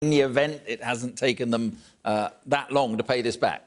in the event it hasn't taken them that long to pay this back?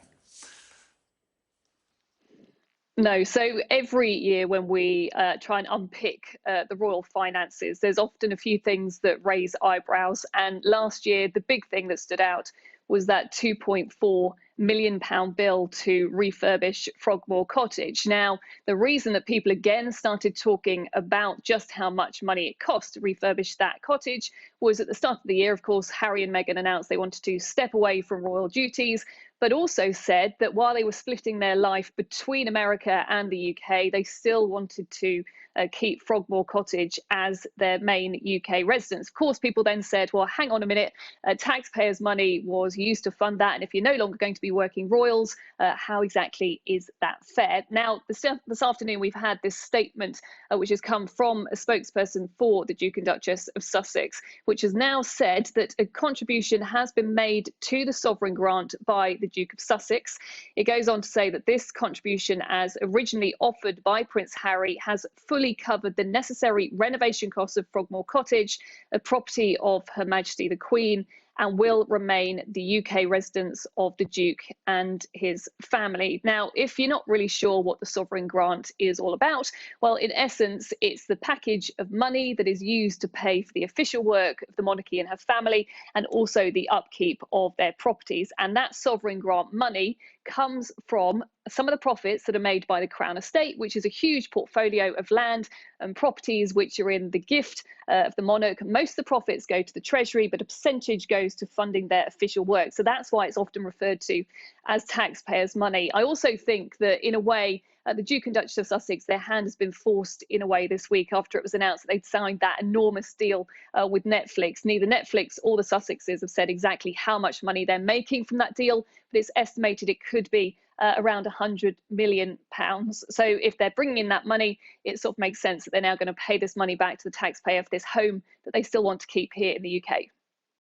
No, so every year when we try and unpick the royal finances, there's often a few things that raise eyebrows. And last year, the big thing that stood out was that £2.4 million bill to refurbish Frogmore Cottage. Now, the reason that people again started talking about just how much money it cost to refurbish that cottage was at the start of the year, of course, Harry and Meghan announced they wanted to step away from royal duties, but also said that while they were splitting their life between America and the UK, they still wanted to keep Frogmore Cottage as their main UK residence. Of course, people then said, well, hang on a minute, taxpayers' money was used to fund that, and if you're no longer going to be working royals, how exactly is that fair? Now, this afternoon, we've had this statement which has come from a spokesperson for the Duke and Duchess of Sussex, which has now said that a contribution has been made to the sovereign grant by the Duke of Sussex. It goes on to say that this contribution, as originally offered by Prince Harry, has fully covered the necessary renovation costs of Frogmore Cottage, a property of Her Majesty the Queen, and will remain the UK residence of the Duke and his family. Now, if you're not really sure what the sovereign grant is all about, well, in essence, it's the package of money that is used to pay for the official work of the monarchy and her family, and also the upkeep of their properties. And that sovereign grant money comes from some of the profits that are made by the Crown Estate, which is a huge portfolio of land and properties which are in the gift of the monarch. Most of the profits go to the Treasury, but a percentage goes to funding their official work. So that's why it's often referred to as taxpayers' money. I also think that, in a way, the Duke and Duchess of Sussex, their hand has been forced in a way this week after it was announced that they'd signed that enormous deal with Netflix. Neither Netflix or the Sussexes have said exactly how much money they're making from that deal, but it's estimated it could be around £100 million. So if they're bringing in that money, it sort of makes sense that they're now going to pay this money back to the taxpayer for this home that they still want to keep here in the UK.